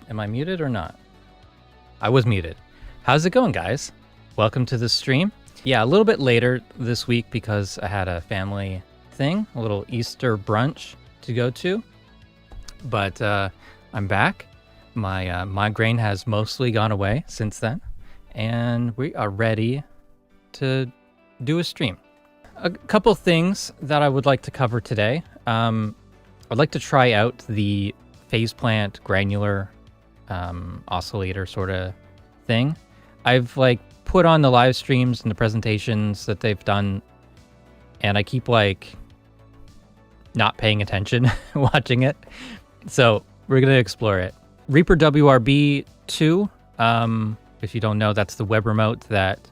Am I muted or not? I was muted. How's it going, guys? Welcome to the stream. Yeah, a little bit later this week because I had a family thing, a little Easter brunch to go to. But I'm back. My migraine has mostly gone away since then, and we are ready to do a stream. A couple things that I would like to cover today. I'd like to try out the phase plant granular oscillator sort of thing. I've put on the live streams and the presentations that they've done, and I keep not paying attention watching it. So we're gonna explore it. Reaper WRB 2, if you don't know, that's the web remote that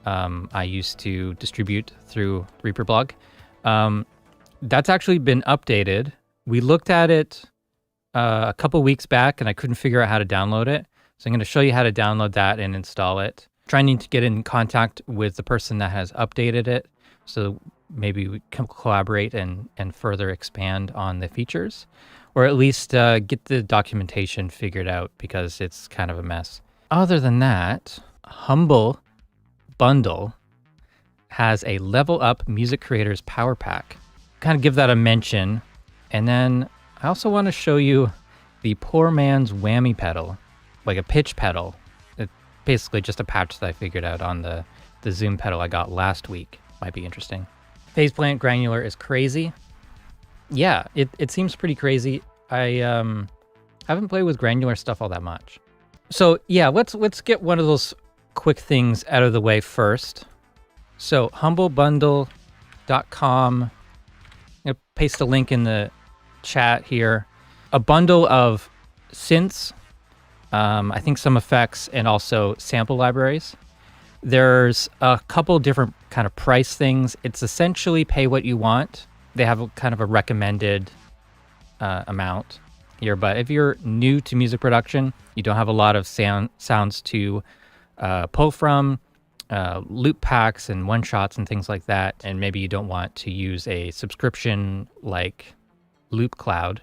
I used to distribute through Reaper blog. That's actually been updated. We looked at it a couple weeks back and I couldn't figure out how to download it. So I'm going to show you how to download that and install it. Trying to get in contact with the person that has updated it, so maybe we can collaborate and further expand on the features, or at least get the documentation figured out because it's kind of a mess. Other than that, Humble Bundle has a Level Up Music Creators Power Pack. Kind of give that a mention. And then I also want to show you the poor man's whammy pedal, like a pitch pedal. It's basically just a patch that I figured out on the Zoom pedal I got last week. Might be interesting. Phase plant granular is crazy. Yeah, it seems pretty crazy. I haven't played with granular stuff all that much. So yeah, let's get one of those quick things out of the way first. So humblebundle.com. I'll paste a link in the chat here. A bundle of synths, I think some effects, and also sample libraries. There's a couple different kind of price things. It's essentially pay what you want. They have a kind of a recommended amount here, but if you're new to music production, you don't have a lot of sounds to pull from, loop packs and one shots and things like that, and maybe you don't want to use a subscription like Loop Cloud,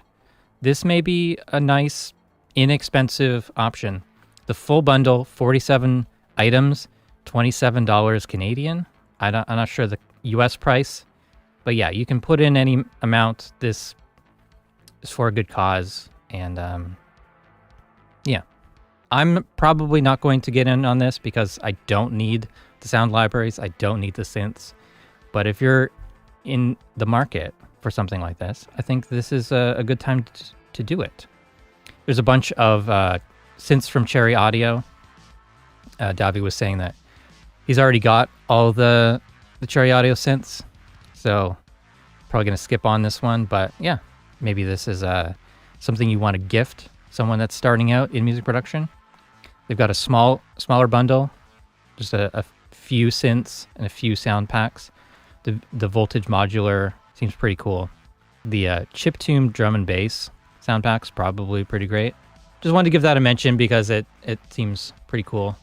this may be a nice inexpensive option. The full bundle, 47 items, $27 Canadian. I'm not sure the US price, but yeah, you can put in any amount. This is for a good cause, and yeah. I'm probably not going to get in on this because I don't need the sound libraries. I don't need the synths. But if you're in the market for something like this, I think this is a good time to do it. There's a bunch of synths from Cherry Audio. Davi was saying that he's already got all the Cherry Audio synths. So probably going to skip on this one. But yeah, maybe this is something you want to gift someone that's starting out in music production. They've got a smaller bundle, just a few synths and a few sound packs. The voltage modular seems pretty cool. The chiptune drum and bass sound pack's probably pretty great. Just wanted to give that a mention because it seems pretty cool.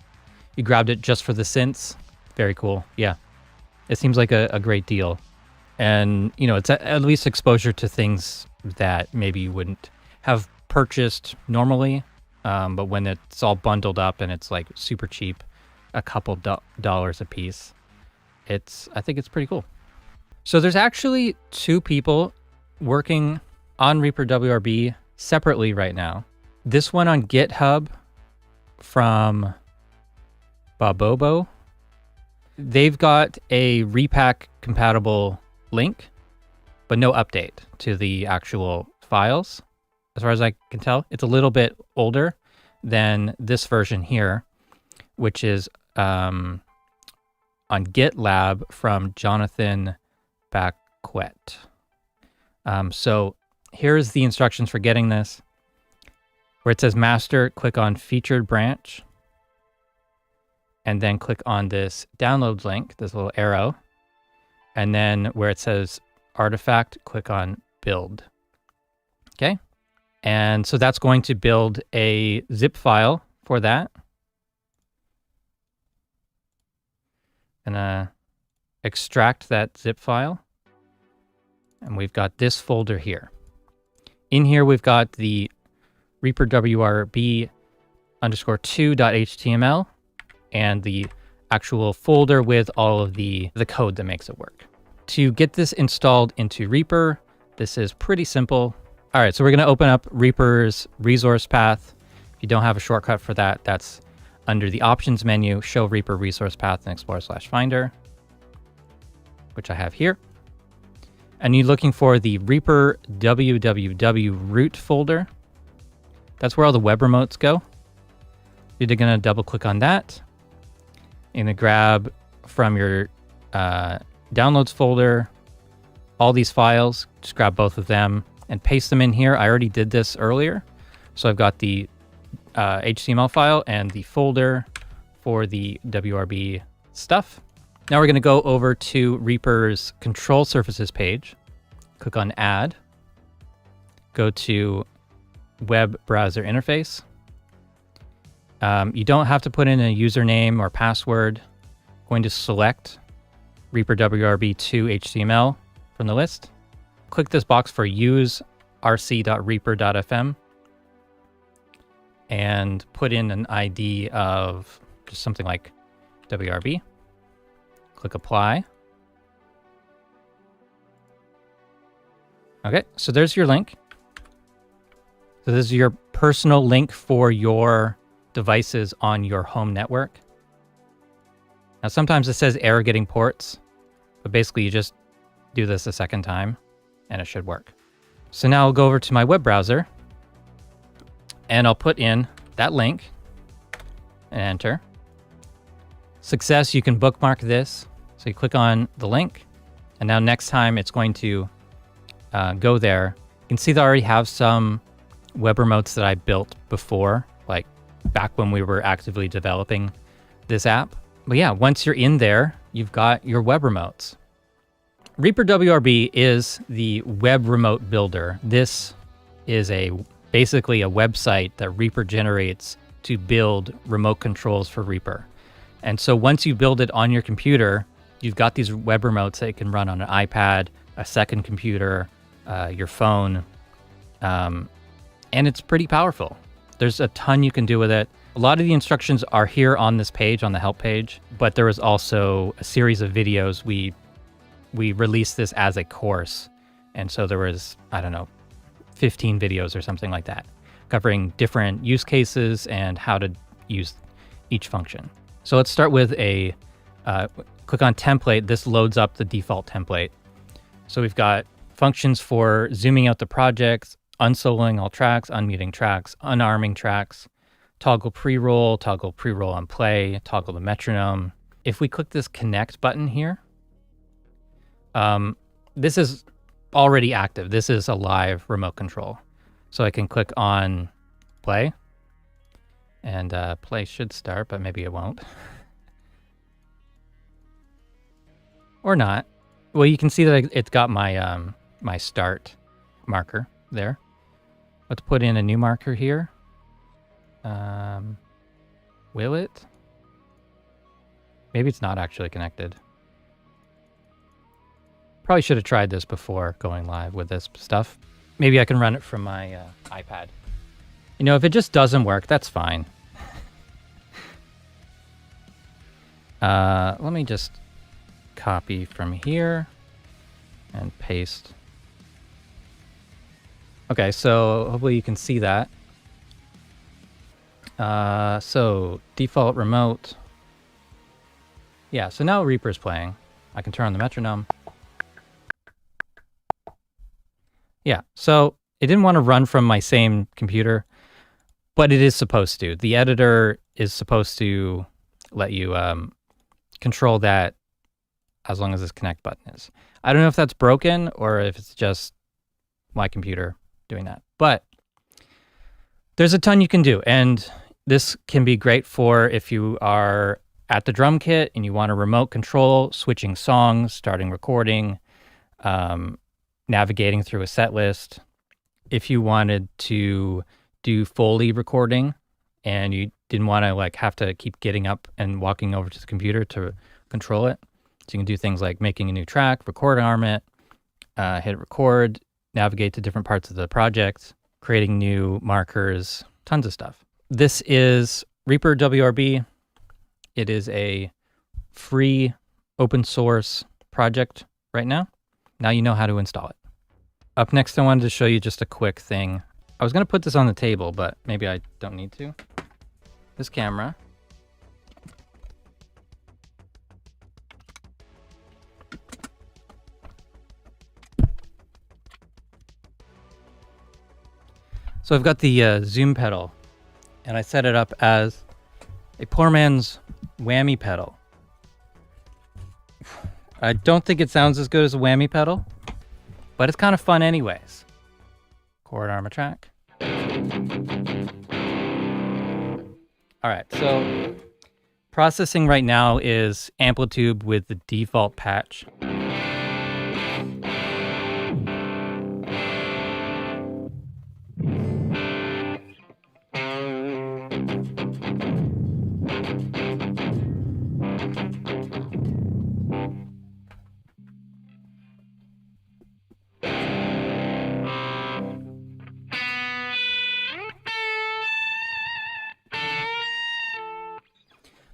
You grabbed it just for the synths. Very cool. Yeah, it seems like a great deal. And, you know, it's at least exposure to things that maybe you wouldn't have purchased normally. But when it's all bundled up and it's super cheap, a couple dollars a piece, I think it's pretty cool. So there's actually two people working on Reaper WRB separately right now. This one on GitHub from Babobo. They've got a repack compatible link, but no update to the actual files. As far as I can tell, it's a little bit older than this version here, which is on GitLab from Jonathan Bacquet. So here's the instructions for getting this. Where it says master, click on featured branch, and then click on this download link, this little arrow, and then where it says artifact, click on build. Okay. And so that's going to build a zip file for that. And extract that zip file. And we've got this folder here. In here, we've got the Reaper WRB _2.html and the actual folder with all of the code that makes it work. To get this installed into Reaper, this is pretty simple. All right, so we're gonna open up Reaper's resource path. If you don't have a shortcut for that, that's under the options menu, show Reaper resource path and Explorer/Finder, which I have here. And you're looking for the Reaper www root folder. That's where all the web remotes go. You're gonna double click on that. You're gonna grab from your downloads folder, all these files, just grab both of them and paste them in here. I already did this earlier. So I've got the HTML file and the folder for the WRB stuff. Now we're gonna go over to Reaper's control surfaces page, click on add, go to web browser interface. You don't have to put in a username or password. I'm going to select Reaper WRB2 HTML from the list. Click this box for use rc.reaper.fm and put in an ID of just something like WRB. Click apply. Okay, so there's your link. So this is your personal link for your devices on your home network. Now sometimes it says error getting ports, but basically you just do this a second time and it should work. So now I'll go over to my web browser and I'll put in that link and enter. Success, you can bookmark this. So you click on the link and now next time it's going to go there. You can see that I already have some web remotes that I built before, like back when we were actively developing this app. But yeah, once you're in there, you've got your web remotes. Reaper WRB is the web remote builder. This is basically a website that Reaper generates to build remote controls for Reaper. And so once you build it on your computer, you've got these web remotes that you can run on an iPad, a second computer, your phone, and it's pretty powerful. There's a ton you can do with it. A lot of the instructions are here on this page, on the help page, but there was also a series of videos. We released this as a course. And so there was, I don't know, 15 videos or something like that, covering different use cases and how to use each function. So let's start with a, click on template. This loads up the default template. So we've got functions for zooming out the projects, unsoloing all tracks, unmuting tracks, unarming tracks, toggle pre-roll on play, toggle the metronome. If we click this connect button here, this is already active. This is a live remote control. So I can click on play and play should start, but maybe it won't. Or not. Well, you can see that it's got my, my start marker there. Let's put in a new marker here. Will it? Maybe it's not actually connected. Probably should have tried this before going live with this stuff. Maybe I can run it from my iPad. You know, if it just doesn't work, that's fine. Let me just copy from here and paste. Okay, so hopefully you can see that. So default remote. Yeah, so now Reaper's playing. I can turn on the metronome. Yeah, so it didn't want to run from my same computer, but it is supposed to. The editor is supposed to let you control that as long as this connect button is. I don't know if that's broken or if it's just my computer doing that, but there's a ton you can do. And this can be great for if you are at the drum kit and you want to remote control, switching songs, starting recording, navigating through a set list. If you wanted to do Foley recording and you didn't want to like have to keep getting up and walking over to the computer to control it. So you can do things like making a new track, record arm it, hit record, navigate to different parts of the project. creating new markers, tons of stuff. This is Reaper WRB. It is a free open source project right now. Now you know how to install it. Up next, I wanted to show you just a quick thing. I was going to put this on the table, but maybe I don't need to. This camera. So I've got the zoom pedal, and I set it up as a poor man's whammy pedal. I don't think it sounds as good as a whammy pedal, but it's kind of fun anyways. Chord armor track. All right, so processing right now is amplitude with the default patch.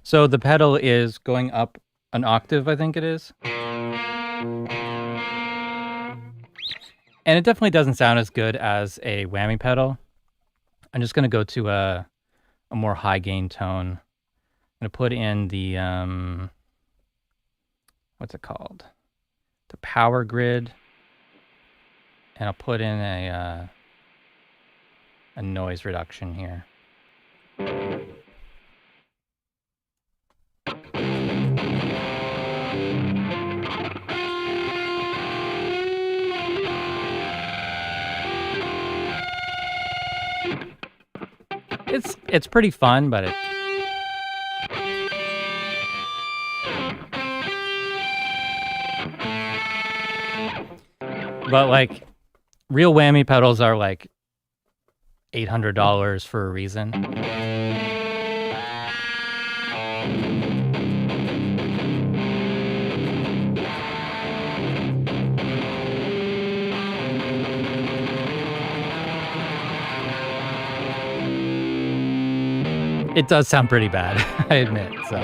So the pedal is going up an octave, I think it is. And it definitely doesn't sound as good as a whammy pedal. I'm just going to go to a more high gain tone. I'm going to put in the, what's it called? The power grid. And I'll put in a noise reduction here. It's pretty fun, but like real whammy pedals are like $800 for a reason. It does sound pretty bad, I admit, so.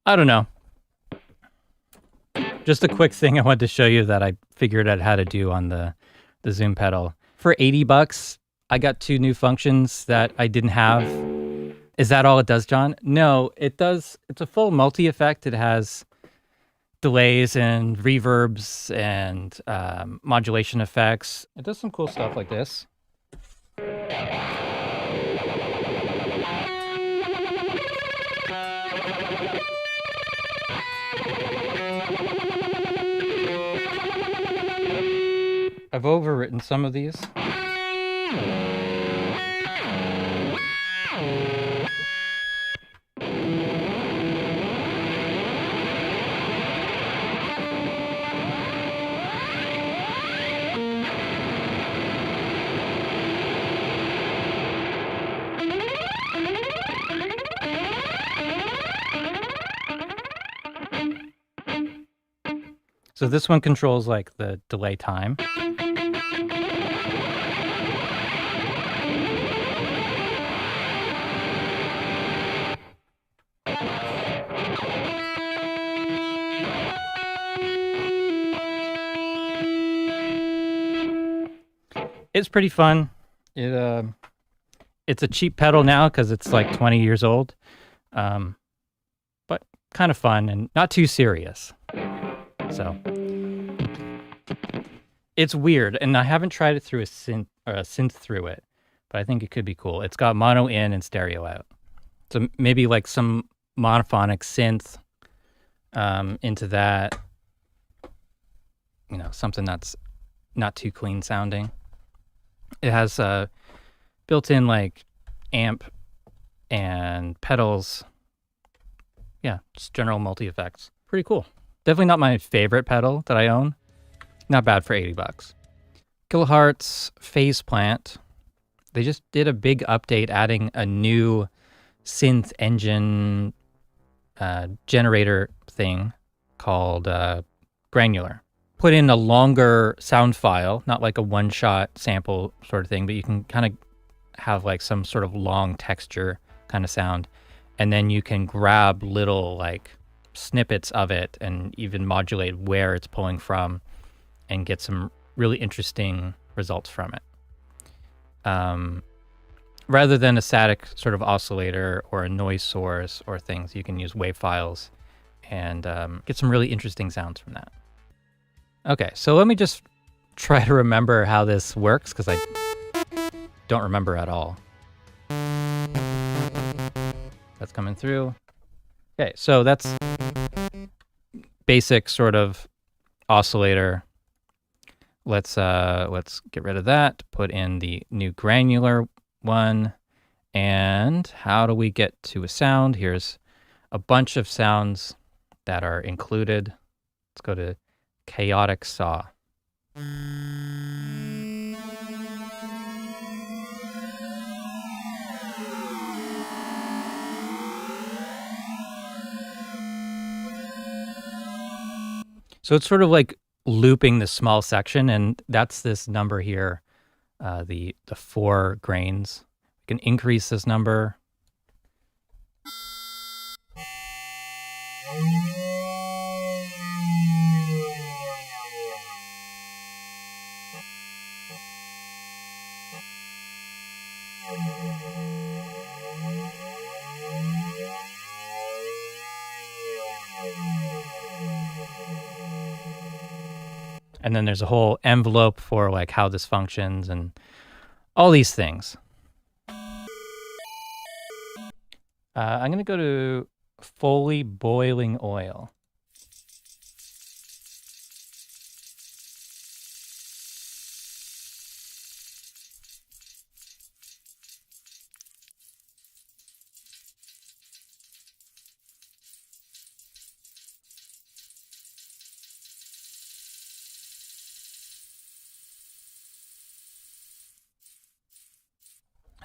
I don't know. Just a quick thing I wanted to show you that I figured out how to do on the zoom pedal. For 80 bucks, I got 2 new functions that I didn't have. Is that all it does, John? No, it does. It's a full multi-effect. It has delays and reverbs and modulation effects. It does some cool stuff like this. I've overwritten some of these. So this one controls like the delay time. It's pretty fun. It's a cheap pedal now because it's like 20 years old, but kind of fun and not too serious. So it's weird, and I haven't tried it through a synth through it, but I think it could be cool. It's got mono in and stereo out, so maybe like some monophonic synth into that. You know, something that's not too clean sounding. It has built-in like amp and pedals. Yeah, just general multi-effects. Pretty cool. Definitely not my favorite pedal that I own. Not bad for 80 bucks. Kilohertz phase plant. They just did a big update adding a new synth engine generator thing called Granular. Put in a longer sound file, not like a one-shot sample sort of thing, but you can kind of have like some sort of long texture kind of sound. And then you can grab little like snippets of it and even modulate where it's pulling from and get some really interesting results from it. Rather than a static sort of oscillator or a noise source or things, you can use wave files and get some really interesting sounds from that. Okay, so let me just try to remember how this works because I don't remember at all. That's coming through. Okay, so that's basic sort of oscillator. Let's get rid of that, put in the new granular one. And how do we get to a sound? Here's a bunch of sounds that are included. Let's go to chaotic saw. So it's sort of like looping the small section, and that's this number here, the 4 grains. We can increase this number. And then there's a whole envelope for like how this functions and all these things. I'm going to go to Foley boiling oil.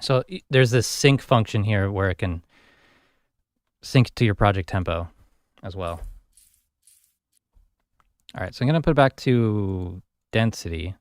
So there's this sync function here where it can sync to your project tempo as well. All right, so I'm going to put it back to density.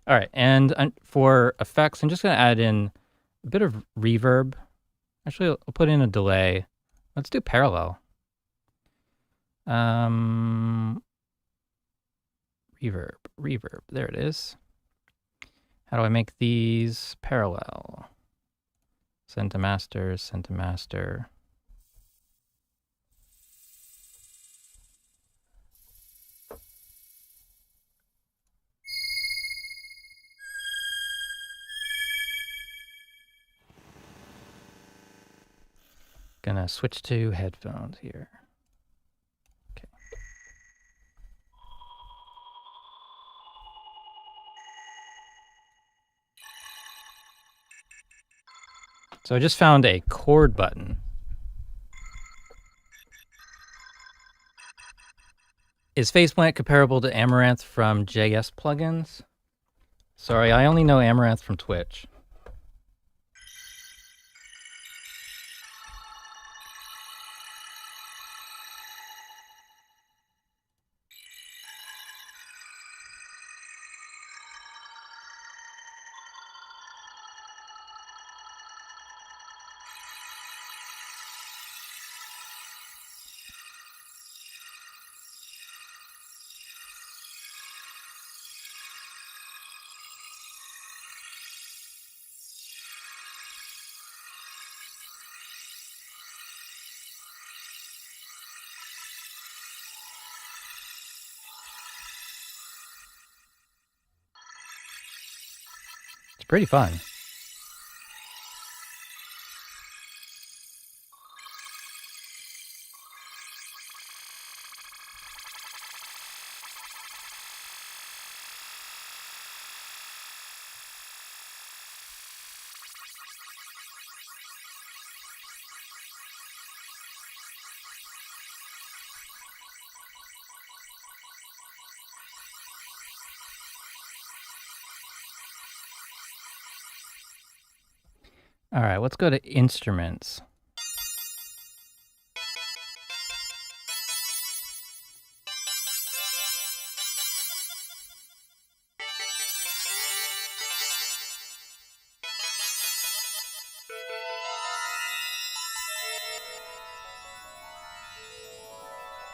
All right, and for effects, I'm just going to add in a bit of reverb. Actually, I'll put in a delay. Let's do parallel. Reverb, there it is. How do I make these parallel? Send to master, send to master. Gonna switch to headphones here. Okay. So I just found a chord button. Is Faceplant comparable to Amaranth from JS plugins? Sorry, I only know Amaranth from Twitch. It's pretty fun. All right, let's go to instruments.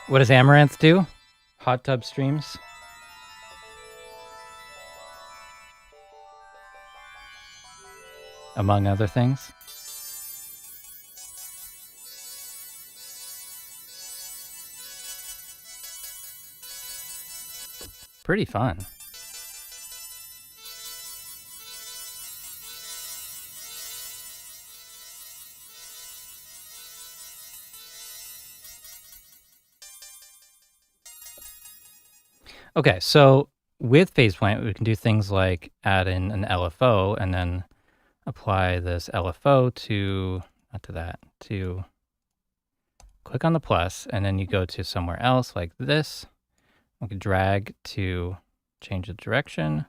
What does Amaranth do? Hot tub streams. Among other things. Pretty fun. Okay, so with FacePlant, we can do things like add in an LFO and then apply this LFO to, not to that, to click on the plus, and then you go to somewhere else like this. We can drag to change the direction.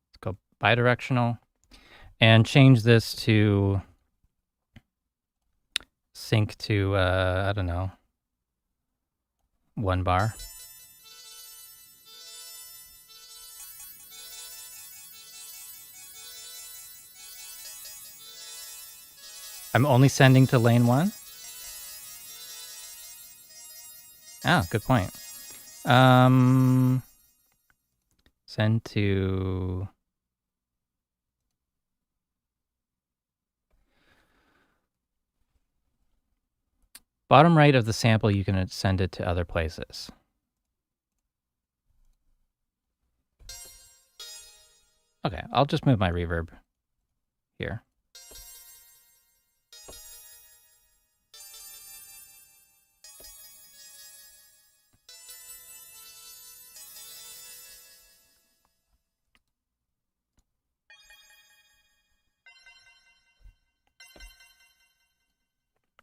Let's go bidirectional and change this to sync to, I don't know, 1 bar. I'm only sending to lane 1. Oh, good point. Send to bottom right of the sample. You can send it to other places. Okay, I'll just move my reverb here.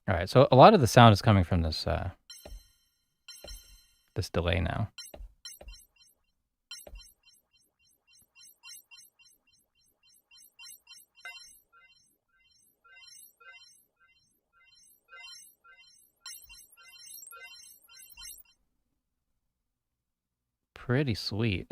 All right, so a lot of the sound is coming from this this delay now. Pretty sweet.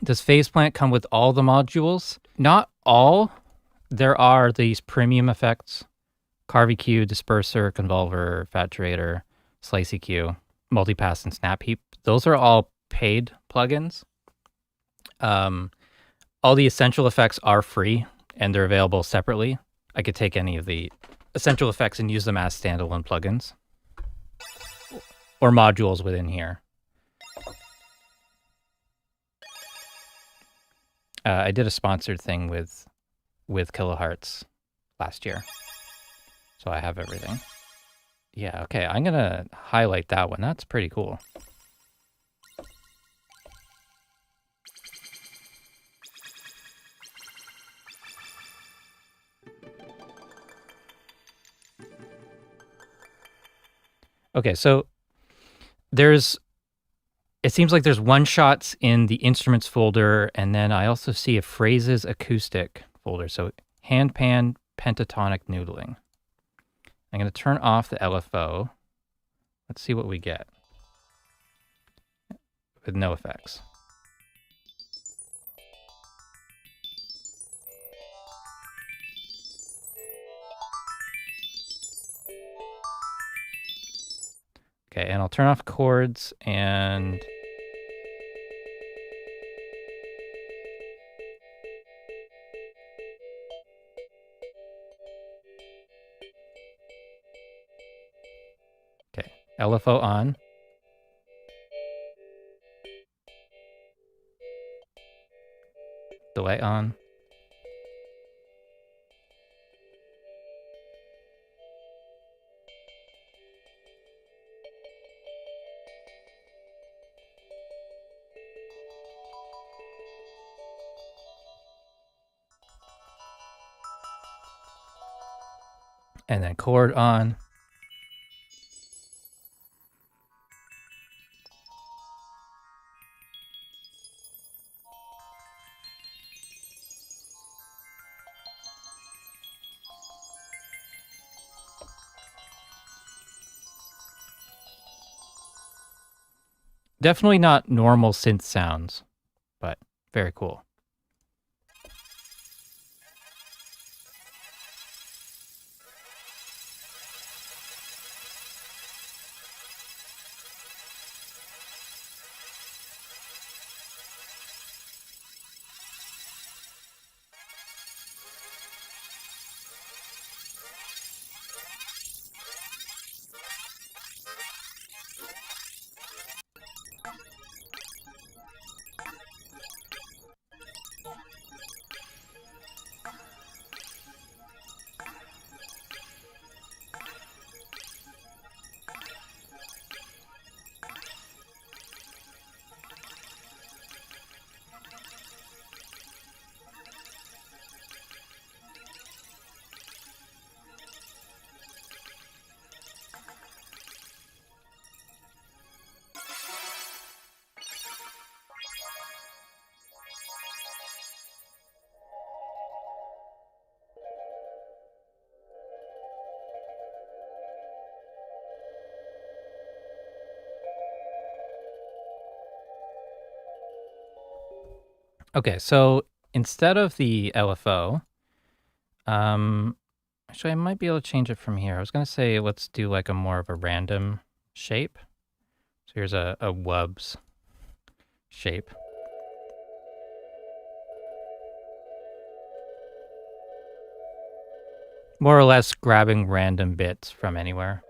Does FacePlant come with all the modules? Not all. There are these premium effects: Carve EQ, Disperser, Convolver, Faturator, Slice EQ, Multipass, and Snap Heap. Those are all paid plugins. All the essential effects are free, and they're available separately. I could take any of the essential effects and use them as standalone plugins or modules within here. I did a sponsored thing with Kilohertz last year, so I have everything. Yeah, okay, I'm gonna highlight that one. That's pretty cool. Okay, so it seems like there's one-shots in the instruments folder, and then I also see a phrases acoustic folder. So hand pan pentatonic noodling. I'm going to turn off the LFO. Let's see what we get with no effects. Okay, and I'll turn off chords and okay, LFO on. Delay on. And then chord on. Definitely not normal synth sounds, but very cool. Okay, so instead of the LFO, actually I might be able to change it from here. I was gonna say let's do like a more of a random shape. So here's a wubs shape. More or less grabbing random bits from anywhere.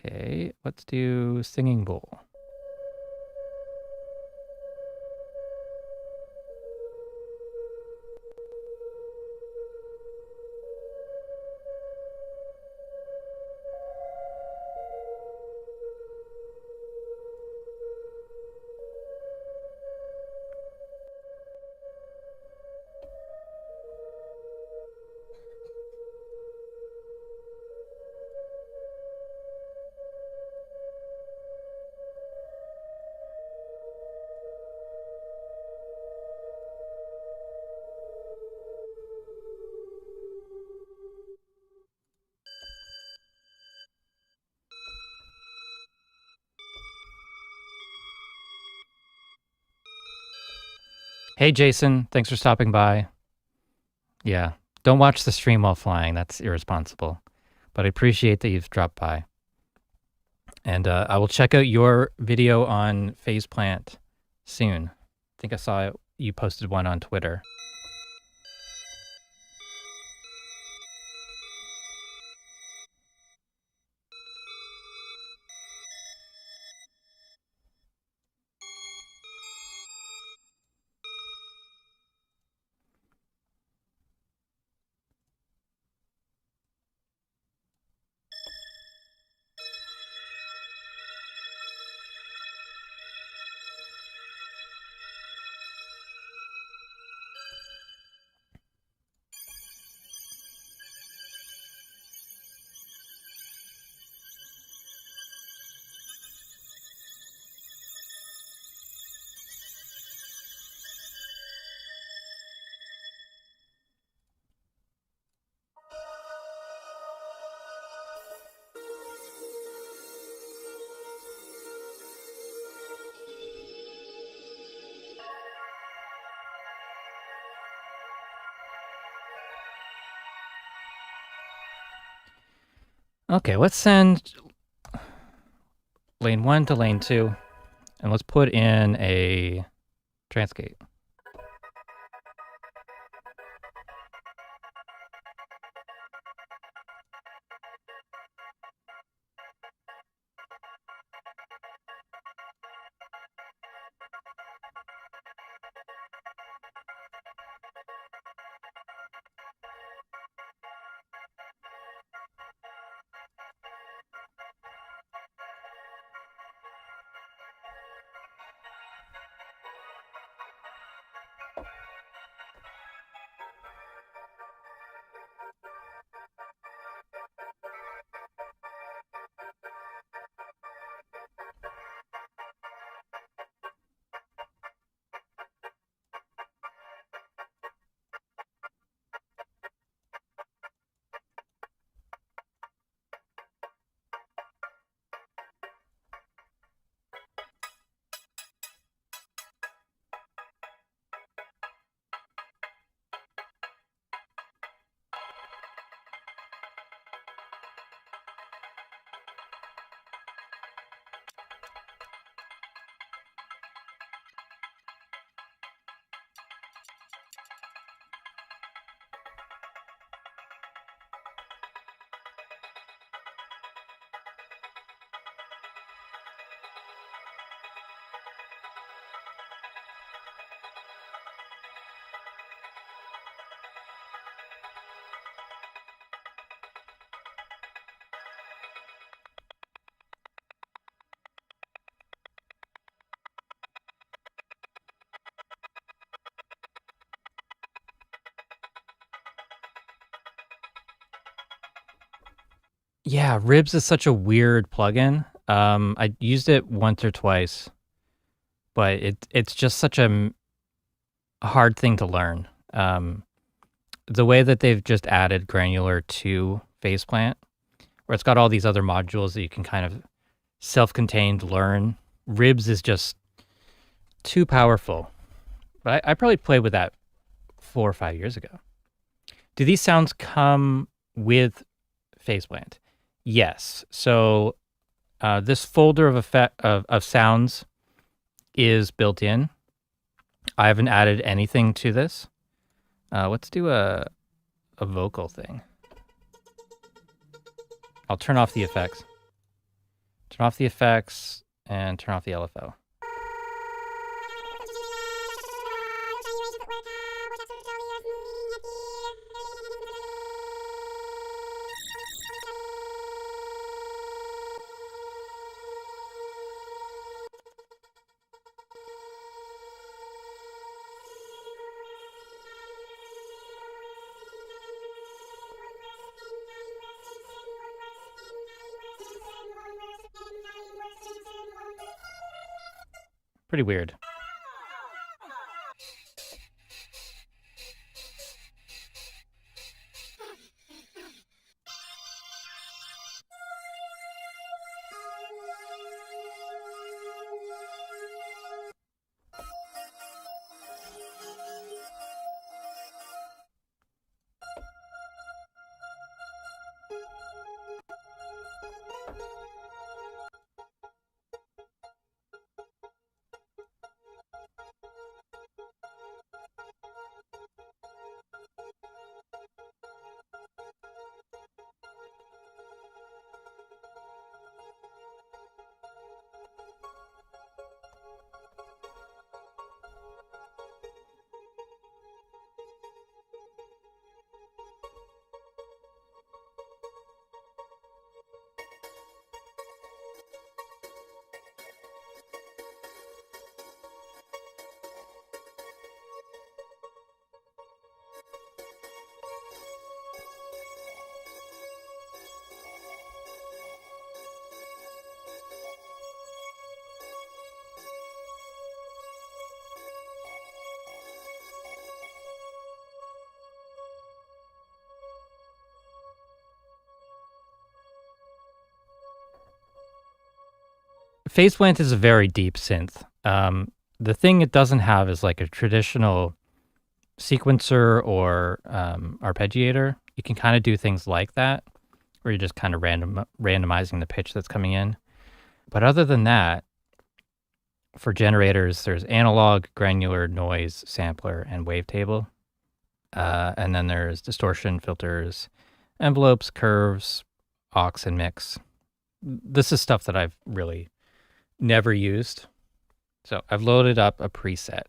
Okay, let's do singing bowl. Hey, Jason, thanks for stopping by. Yeah, don't watch the stream while flying. That's irresponsible. But I appreciate that you've dropped by. And I will check out your video on Phase Plant soon. I think I saw you posted one on Twitter. Okay, let's send lane 1 to lane 2, and let's put in a transgate. Yeah, Ribs is such a weird plugin. I used it once or twice, but it's just such a hard thing to learn. The way that they've just added Granular to Faceplant, where it's got all these other modules that you can kind of self-contained learn. Ribs is just too powerful. But I probably played with that 4 or 5 years ago. Do these sounds come with Faceplant? Yes. So this folder of sounds is built in. I haven't added anything to this. Let's do a vocal thing. I'll turn off the effects. Turn off the effects and turn off the LFO. Pretty weird. Faceplant is a very deep synth. The thing it doesn't have is like a traditional sequencer or arpeggiator. You can kind of do things like that, where you're just kind of randomizing the pitch that's coming in. But other than that, for generators, there's analog, granular, noise, sampler, and wavetable. And then there's distortion, filters, envelopes, curves, aux, and mix. This is stuff that I've really never used. So I've loaded up a preset.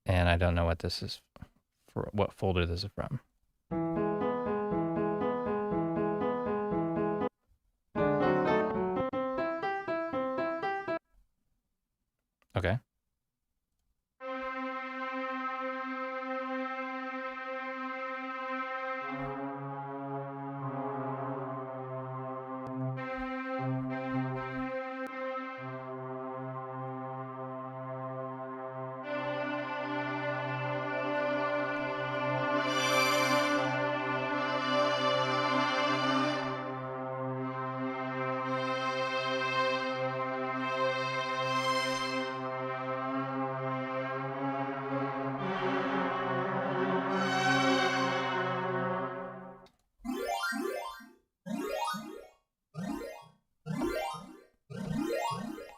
And I don't know what this is, for what folder this is from. Okay.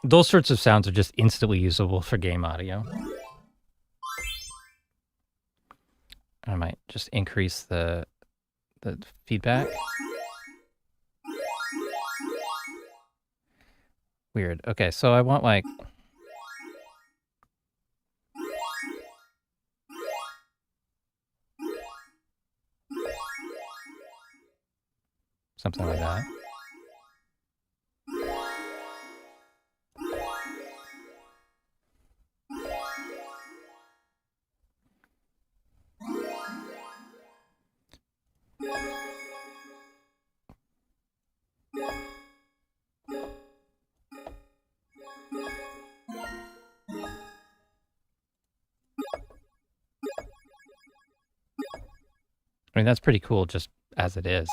Those sorts of sounds are just instantly usable for game audio. I might just increase the feedback. Weird. Okay, so I want like something like that. I mean, that's pretty cool just as it is.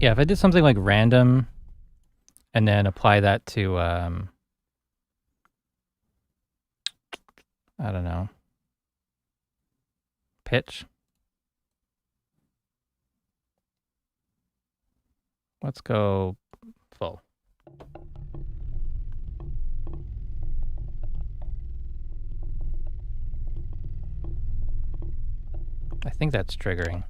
Yeah, if I did something like random and then apply that to, I don't know, pitch. Let's go full. I think that's triggering.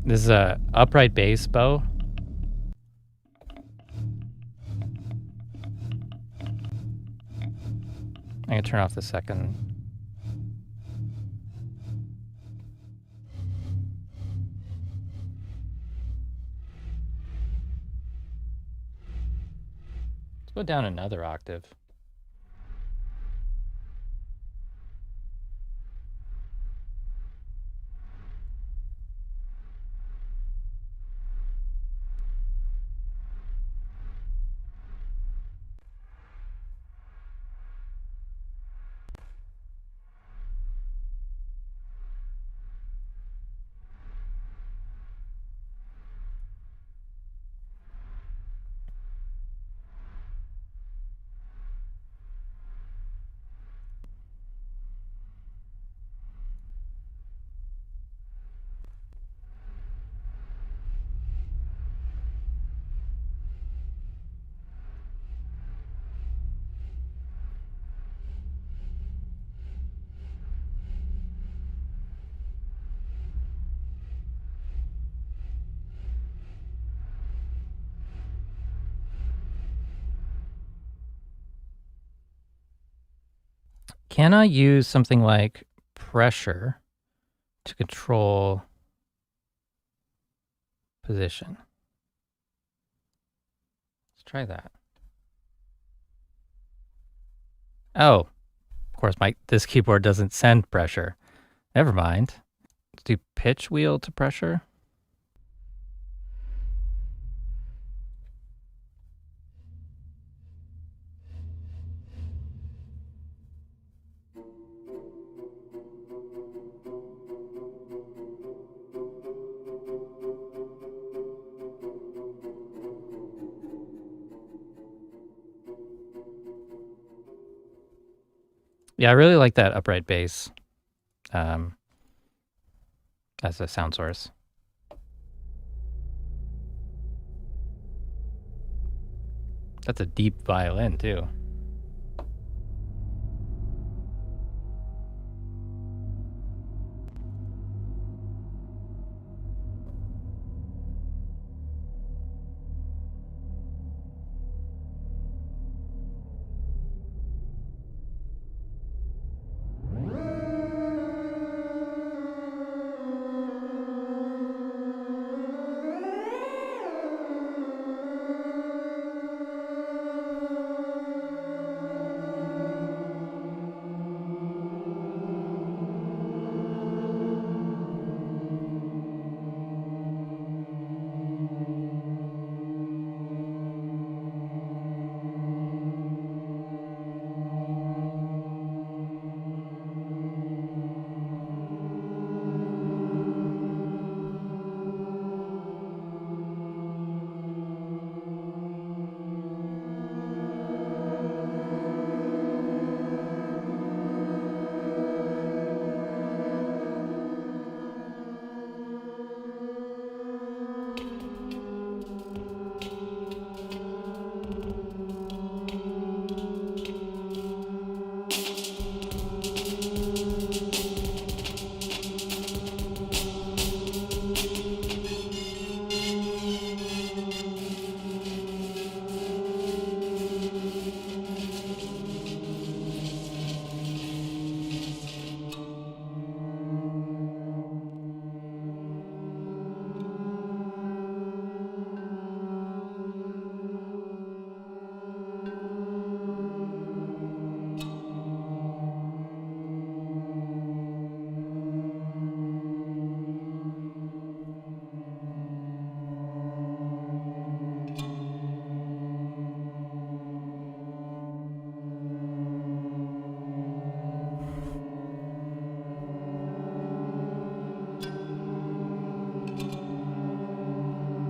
This is a upright bass bow. I'm gonna turn off the second. Let's go down another octave. Can I use something like pressure to control position? Let's try that. Oh, of course, this keyboard doesn't send pressure. Never mind. Let's do pitch wheel to pressure. Yeah, I really like that upright bass as a sound source. That's a deep violin too.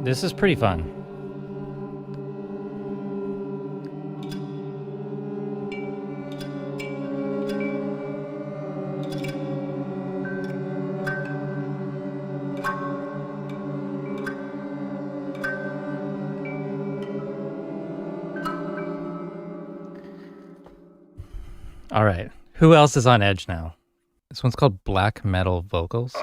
This is pretty fun. All right. Who else is on edge now? This one's called Black Metal Vocals.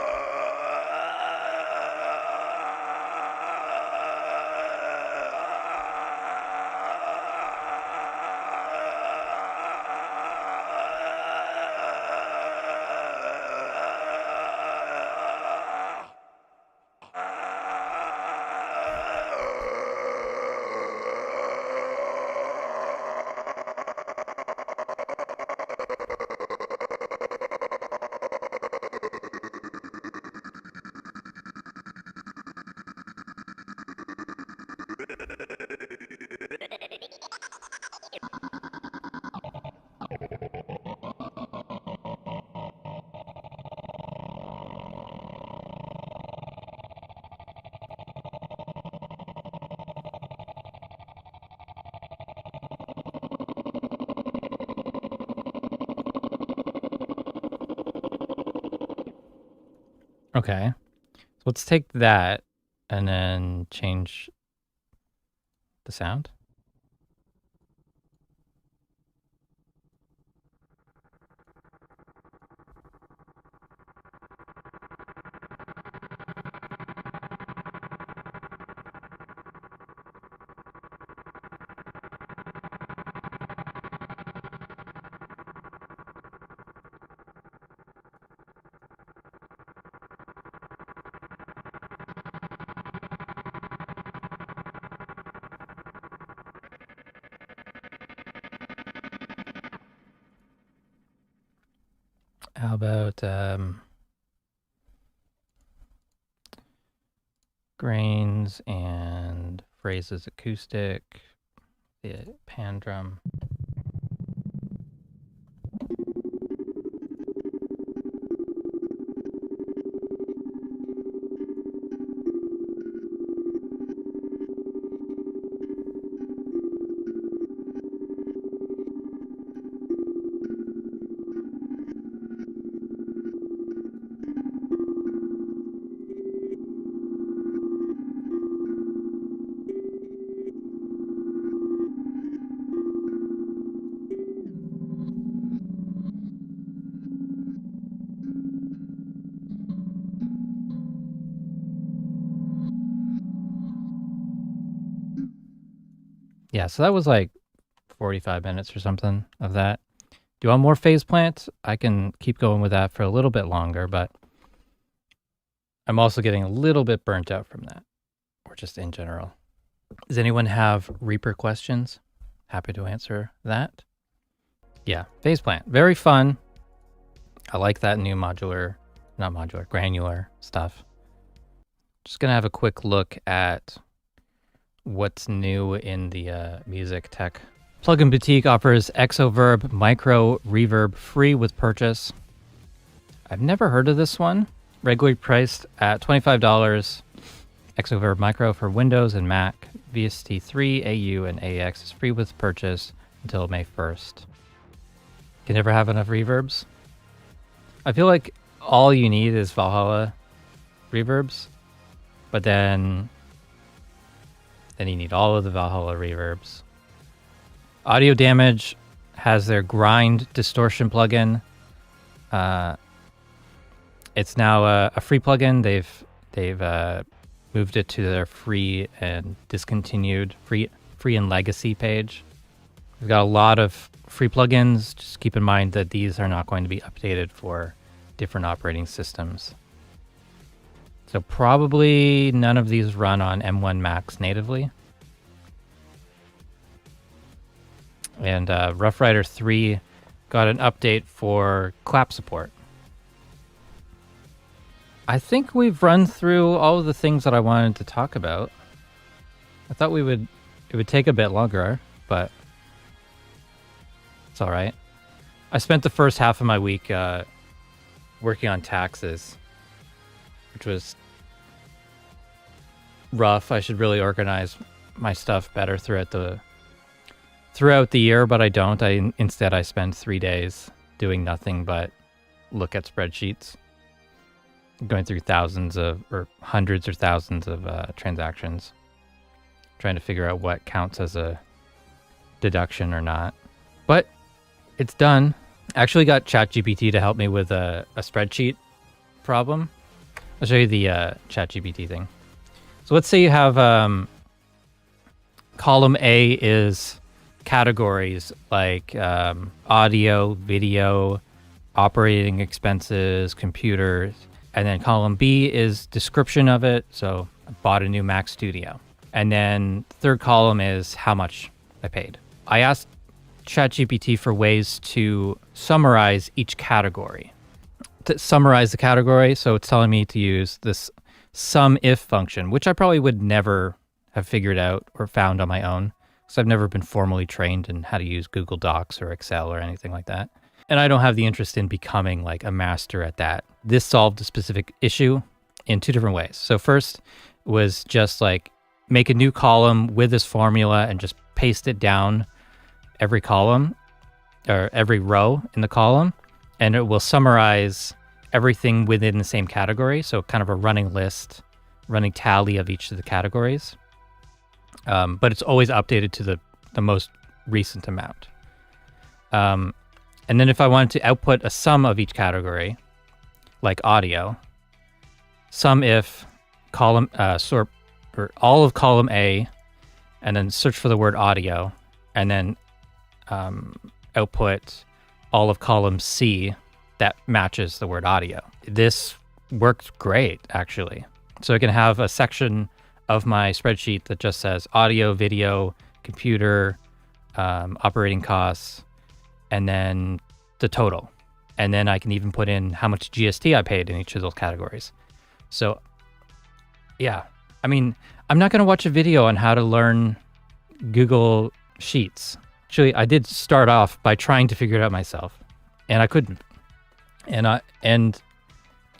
Okay, so let's take that and then change the sound. How about grains and phrases acoustic, the pan drum. Yeah, so that was like 45 minutes or something of that. Do you want more phase plant? I can keep going with that for a little bit longer, but I'm also getting a little bit burnt out from that, or just in general. Does anyone have Reaper questions? Happy to answer that. Yeah, phase plant, very fun. I like that new granular stuff. Just gonna have a quick look at what's new in the music tech. Plugin Boutique offers Exoverb Micro Reverb free with purchase. I've never heard of this one. Regularly priced at $25. Exoverb Micro for Windows and Mac. VST3, AU, and AX is free with purchase until May 1st. Can never have enough reverbs. I feel like all you need is Valhalla reverbs, but then you need all of the Valhalla reverbs. Audio Damage has their grind distortion plugin. It's now a free plugin. They've moved it to their free and discontinued free and legacy page. We've got a lot of free plugins. Just keep in mind that these are not going to be updated for different operating systems. So probably none of these run on M1 Max natively. And Rough Rider 3 got an update for clap support. I think we've run through all of the things that I wanted to talk about. I thought it would take a bit longer, but it's all right. I spent the first half of my week working on taxes, which was rough. I should really organize my stuff better throughout the year, but I don't. Instead I spend 3 days doing nothing but look at spreadsheets, going through hundreds or thousands of transactions, trying to figure out what counts as a deduction or not. But it's done. I actually got ChatGPT to help me with a spreadsheet problem. I'll show you the ChatGPT thing. So let's say you have column A is categories like audio, video, operating expenses, computers, and then column B is description of it. So I bought a new Mac Studio. And then third column is how much I paid. I asked ChatGPT for ways to summarize each category. To summarize the category, so it's telling me to use this sum if function, which I probably would never have figured out or found on my own, because I've never been formally trained in how to use Google Docs or Excel or anything like that. And I don't have the interest in becoming like a master at that. This solved a specific issue in 2 different ways. So first was just like make a new column with this formula and just paste it down every column or every row in the column, and it will summarize everything within the same category. So kind of a running list, running tally of each of the categories. But it's always updated to the most recent amount. And then if I wanted to output a sum of each category, like audio, sum if column sort or all of column A, and then search for the word audio, and then output all of column C that matches the word audio. This worked great, actually. So I can have a section of my spreadsheet that just says audio, video, computer, operating costs, and then the total. And then I can even put in how much GST I paid in each of those categories. So yeah, I mean, I'm not going to watch a video on how to learn Google Sheets. Actually, I did start off by trying to figure it out myself, and I couldn't. And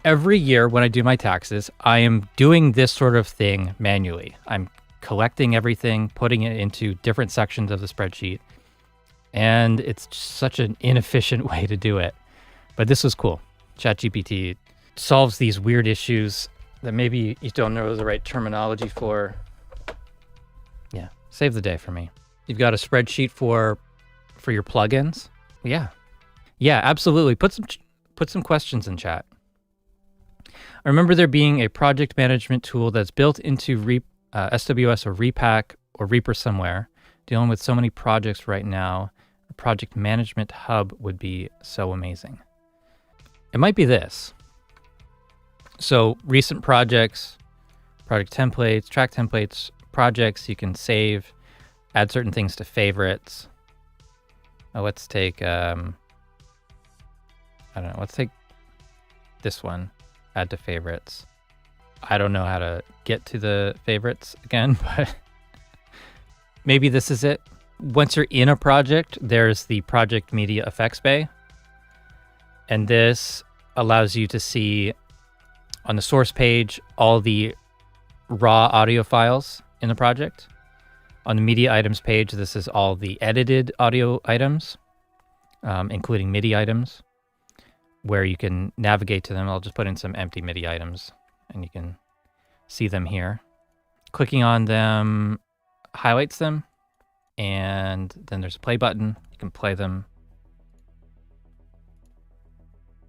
every year when I do my taxes, I am doing this sort of thing manually. I'm collecting everything, putting it into different sections of the spreadsheet, and it's such an inefficient way to do it. But this was cool. ChatGPT solves these weird issues that maybe you don't know the right terminology for. Yeah, save the day for me. You've got a spreadsheet for your plugins. Yeah, absolutely. Put some questions in chat. I remember there being a project management tool that's built into SWS or Repack or Reaper somewhere. Dealing with so many projects right now, a project management hub would be so amazing. It might be this. So recent projects, project templates, track templates, projects you can save, add certain things to favorites. Let's take, let's take this one, add to favorites. I don't know how to get to the favorites again, but maybe this is it. Once you're in a project, there's the project media effects bay. And this allows you to see on the source page all the raw audio files in the project. On the media items page, this is all the edited audio items, including MIDI items, where you can navigate to them. I'll just put in some empty MIDI items and you can see them here. Clicking on them highlights them, and then there's a play button. You can play them.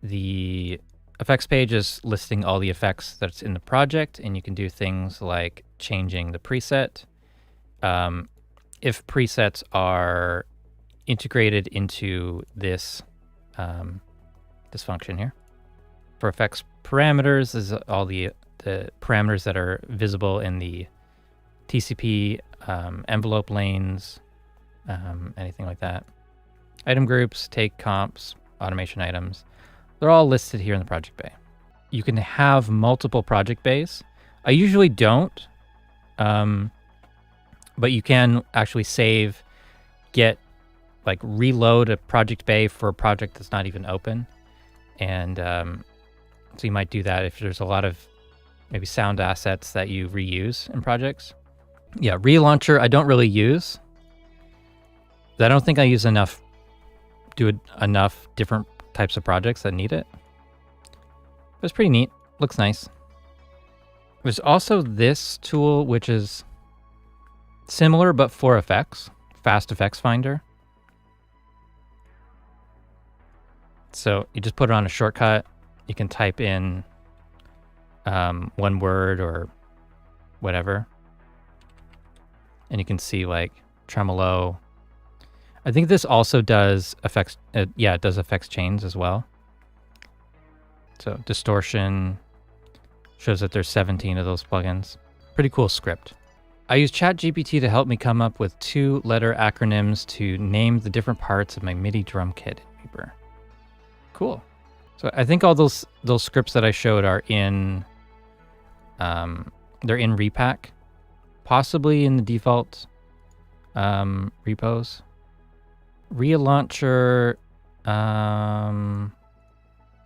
The effects page is listing all the effects that's in the project, and you can do things like changing the preset. If presets are integrated into this this function here. For effects parameters, is all the parameters that are visible in the TCP envelope lanes, anything like that. Item groups, take comps, automation items. They're all listed here in the project bay. You can have multiple project bays. I usually don't, but you can actually save, reload a project bay for a project that's not even open. And so you might do that if there's a lot of maybe sound assets that you reuse in projects. Yeah, ReaLauncher I don't really use. I don't think I use enough different types of projects that need it. But it's pretty neat. Looks nice. There's also this tool, which is similar but for effects, Fast Effects Finder. So you just put it on a shortcut. You can type in one word or whatever. And you can see like tremolo. I think this also does effects. Yeah, it does effects chains as well. So distortion shows that there's 17 of those plugins. Pretty cool script. I use ChatGPT to help me come up with 2-letter acronyms to name the different parts of my MIDI drum kit in Reaper. Cool. So I think all those scripts that I showed are in, they're in Repack, possibly in the default repos. ReaLauncher,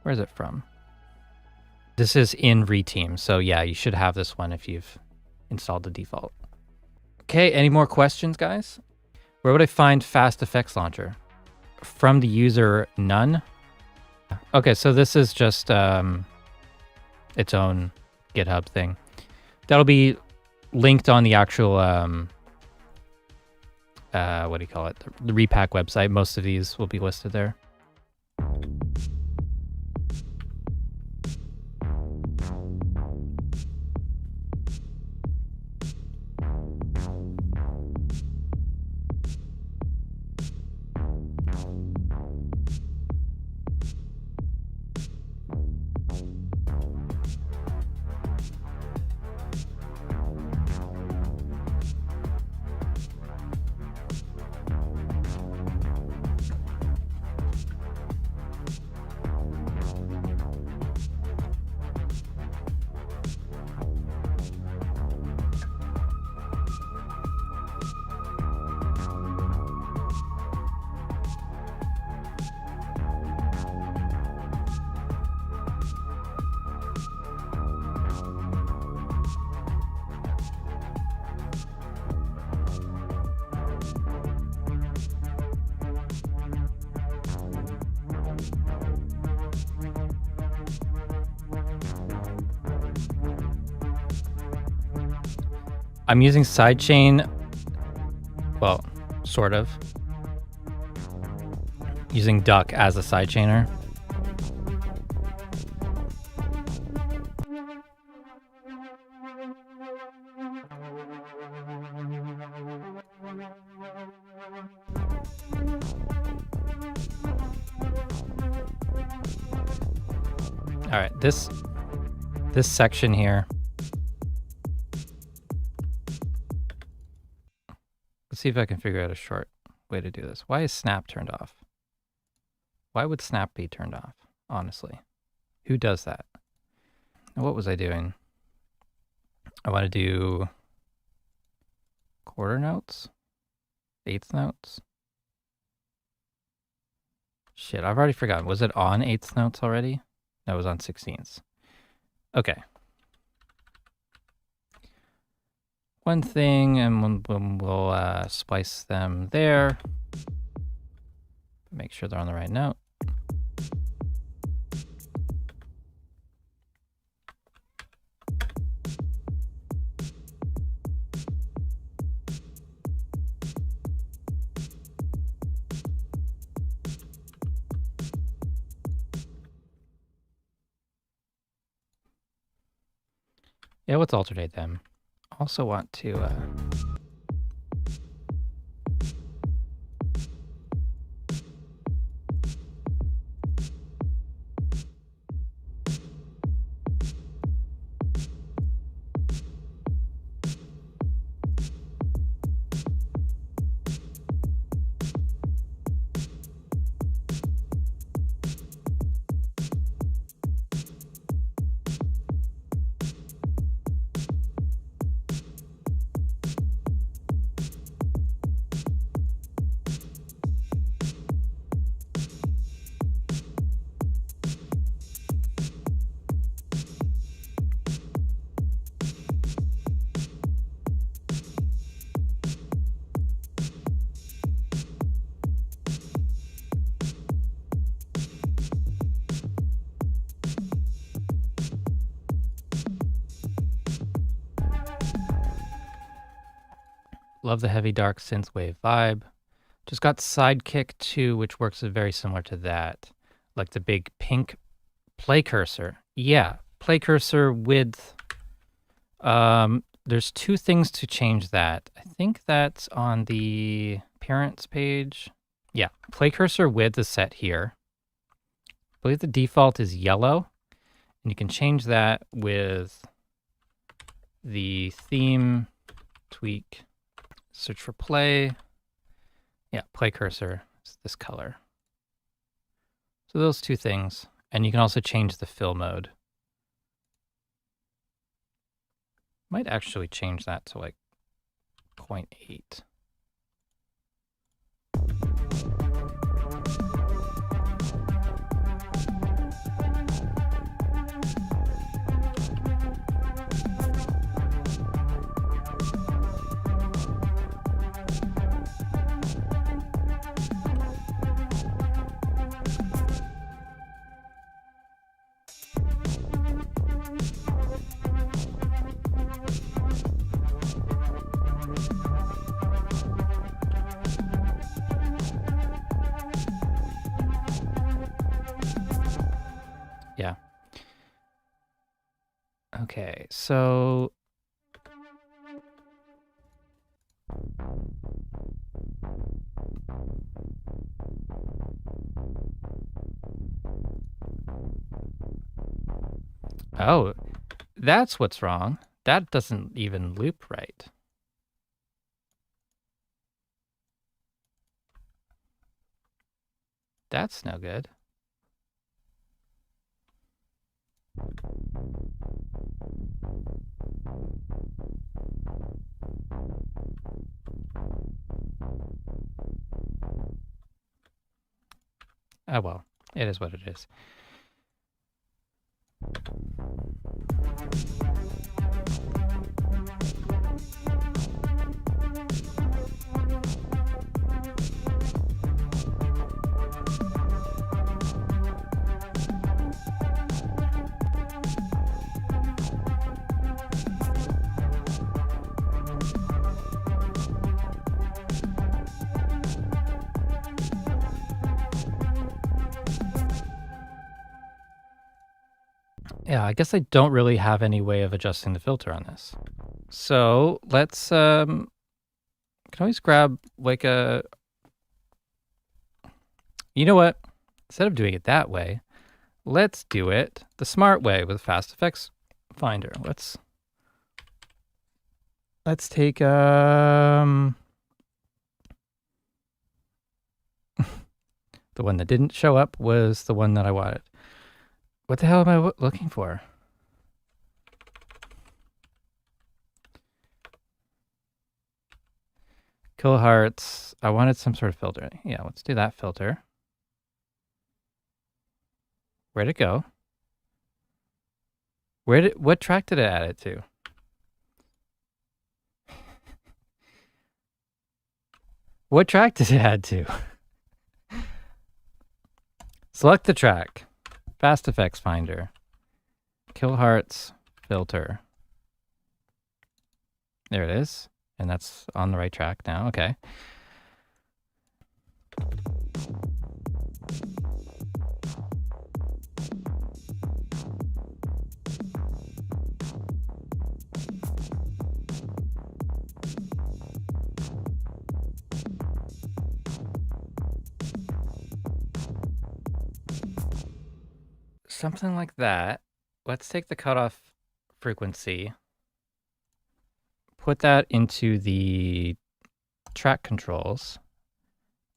where is it from? This is in Reteam, so yeah, you should have this one if you've installed the default. Okay, any more questions, guys? Where would I find Fast Effects Launcher? From the user, none. Okay, so this is just its own GitHub thing. That'll be linked on the actual, what do you call it? The Repack website. Most of these will be listed there. I'm using sidechain, well, sort of. Using Duck as a sidechainer. All right, this section here. Let's see if I can figure out a short way to do this. Why is Snap turned off? Why would Snap be turned off, honestly? Who does that? And what was I doing? I want to do quarter notes, eighth notes. Shit, I've already forgotten. Was it on eighth notes already? No, it was on 16ths. Okay. One thing, and we'll splice them there. Make sure they're on the right note. Yeah, let's alternate them. Also want to Love the heavy dark synthwave vibe. Just got Sidekick 2, which works very similar to that. Like the big pink play cursor. Yeah, play cursor width. There's two things to change that. I think that's on the appearance page. Yeah, play cursor width is set here. I believe the default is yellow. And you can change that with the theme tweak. Search for play. Yeah, play cursor is this color. So those two things. And you can also change the fill mode. Might actually change that to like 0.8. Yeah. Okay, so oh, that's what's wrong. That doesn't even loop right. That's no good. Oh well, it is what it is. Yeah, I guess I don't really have any way of adjusting the filter on this. So let's, can always grab like a, you know what? Instead of doing it that way, let's do it the smart way with Fast Effects Finder. Let's take, the one that didn't show up was the one that I wanted. What the hell am I looking for? Kilohertz. I wanted some sort of filter. Yeah, let's do that filter. Where'd it go? What track did it add it to? What track did it add to? Select the track. Fast Effects Finder. Kilohertz filter. There it is. And that's on the right track now. Okay. Something like that. Let's take the cutoff frequency, put that into the track controls,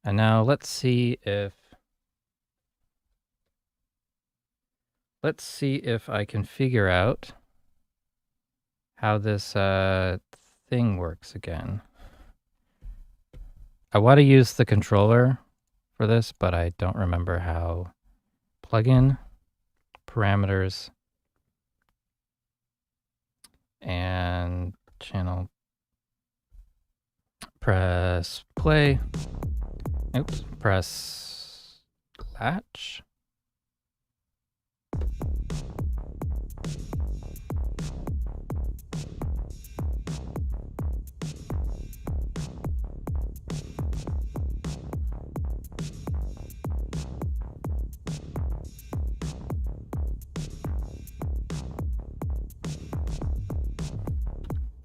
and now let's see if I can figure out how this thing works again. I want to use the controller for this, but I don't remember how. Plugin, parameters, and channel. Press play. Oops. Press latch.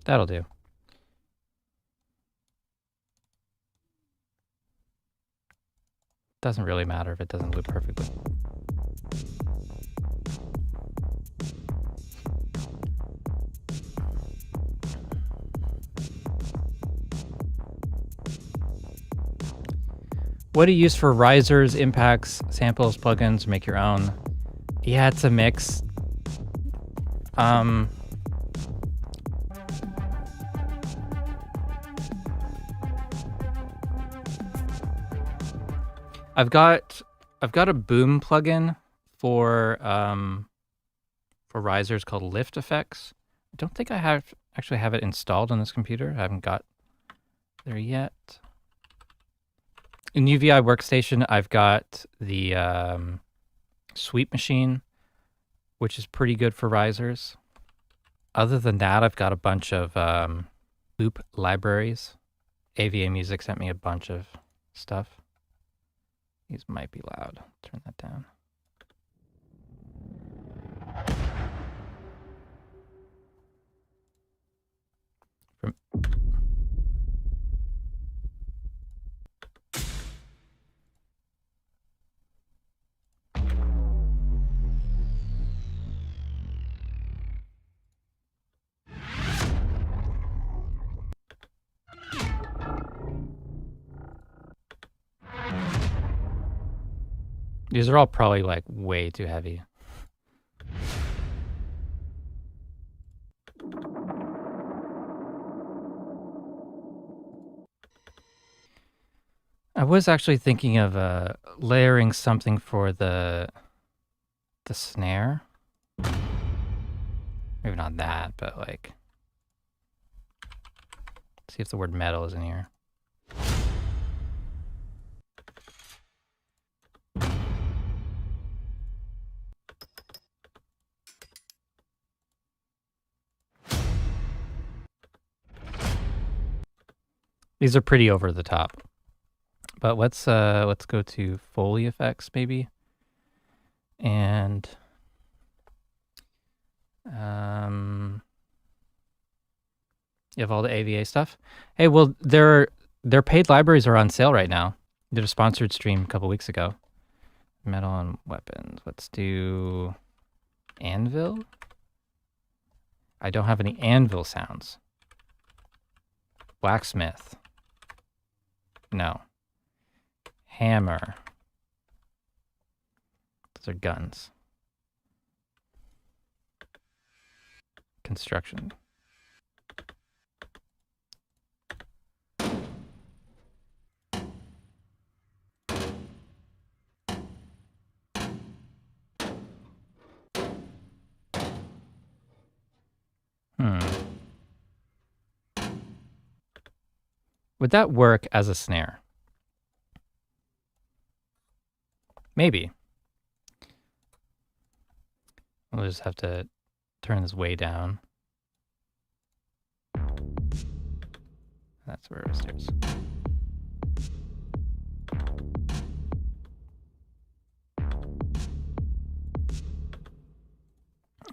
That'll do. Doesn't really matter if it doesn't loop perfectly. What do you use for risers, impacts, samples, plugins, make your own? Yeah, it's a mix. I've got a boom plugin for risers called Lift Effects. I don't think I actually have it installed on this computer. I haven't got there yet. In UVI Workstation, I've got the Sweep Machine, which is pretty good for risers. Other than that, I've got a bunch of loop libraries. AVA Music sent me a bunch of stuff. These might be loud. Turn that down. These are all probably like way too heavy. I was actually thinking of layering something for the snare. Maybe not that, but like, see if the word metal is in here. These are pretty over the top. But let's go to Foley effects maybe. And you have all the AVA stuff. Hey, well, their paid libraries are on sale right now. Did a sponsored stream a couple weeks ago. Metal and weapons. Let's do anvil. I don't have any anvil sounds. Blacksmith. No. Hammer. Those are guns. Construction. Would that work as a snare? Maybe. We'll just have to turn this way down. That's where it starts.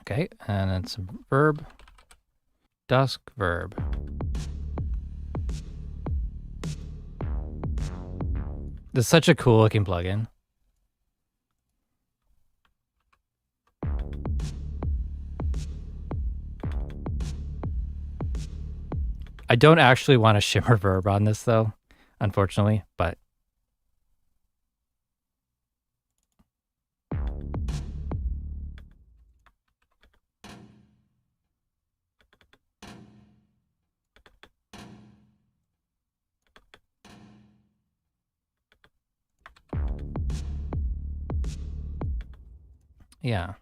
Okay, and then some verb. Dusk verb. This is such a cool looking plugin. I don't actually want a shimmer verb on this though, unfortunately, but yeah.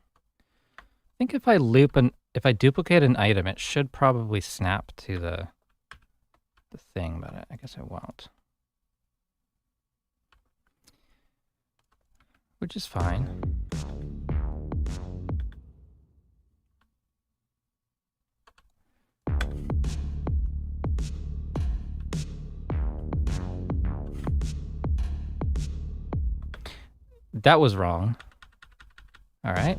I think if I duplicate an item, it should probably snap to the thing, but I guess I won't. Which is fine. That was wrong. All right.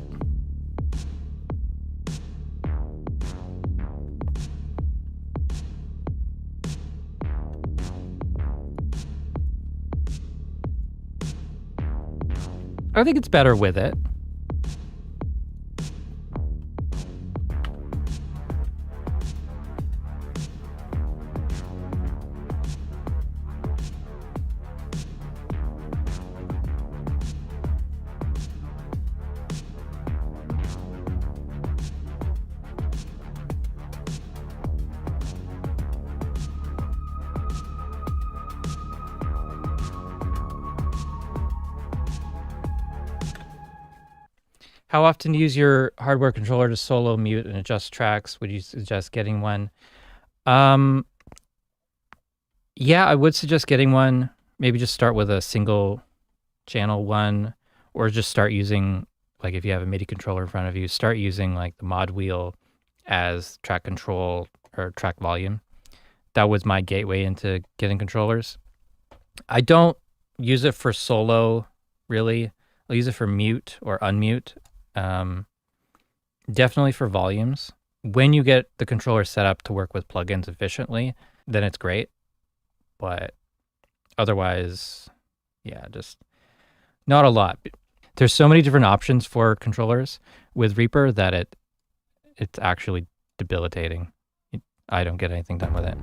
I think it's better with it. How often do you use your hardware controller to solo, mute, and adjust tracks? Would you suggest getting one? Yeah, I would suggest getting one. Maybe just start with a single channel one, or just start using, like if you have a MIDI controller in front of you, start using like the mod wheel as track control or track volume. That was my gateway into getting controllers. I don't use it for solo, really. I'll use it for mute or unmute. Definitely for volumes. When you get the controller set up to work with plugins efficiently, then it's great. But otherwise, yeah, just not a lot. There's so many different options for controllers with Reaper that it's actually debilitating. I don't get anything done with it.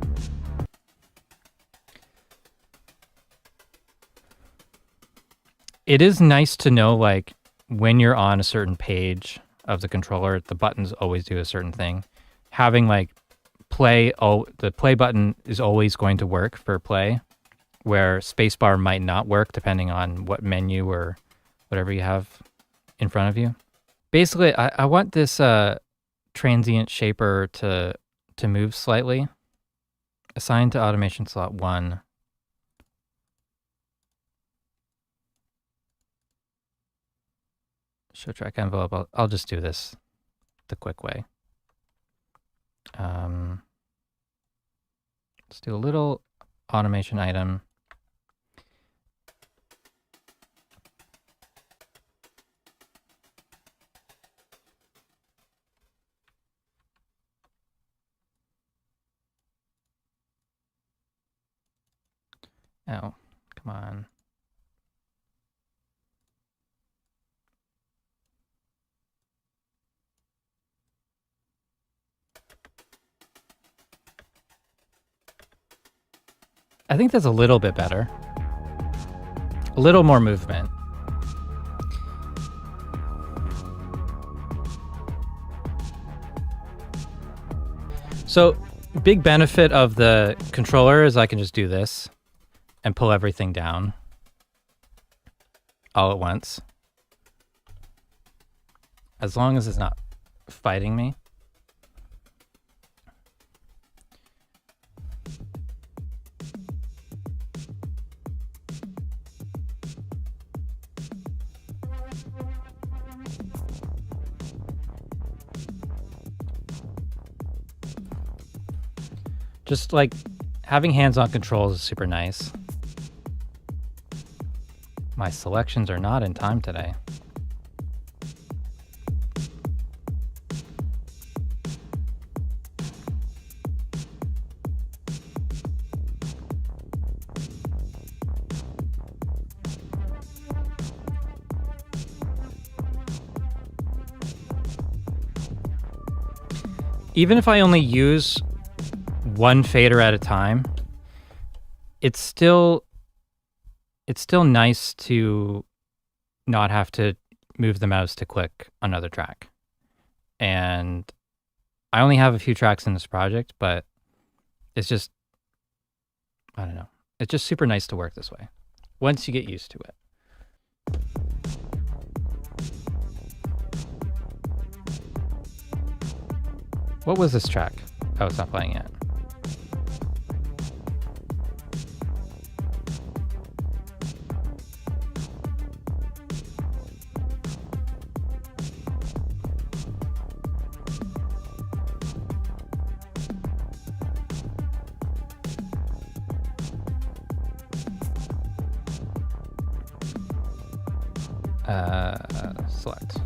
It is nice to know, like, when you're on a certain page of the controller, the buttons always do a certain thing. Having like the play button is always going to work for play, where spacebar might not work depending on what menu or whatever you have in front of you. Basically, I want this transient shaper to move slightly. Assign to automation slot 1. Show track envelope. I'll just do this the quick way. Let's do a little automation item. Oh, come on. I think that's a little bit better. A little more movement. So, big benefit of the controller is I can just do this and pull everything down all at once. As long as it's not fighting me. Just like having hands-on controls is super nice. My selections are not in time today. Even if I only use one fader at a time, it's still nice to not have to move the mouse to click another track. And I only have a few tracks in this project, but it's just, I don't know. It's just super nice to work this way once you get used to it. What was this track? Oh, it's not playing yet. Select.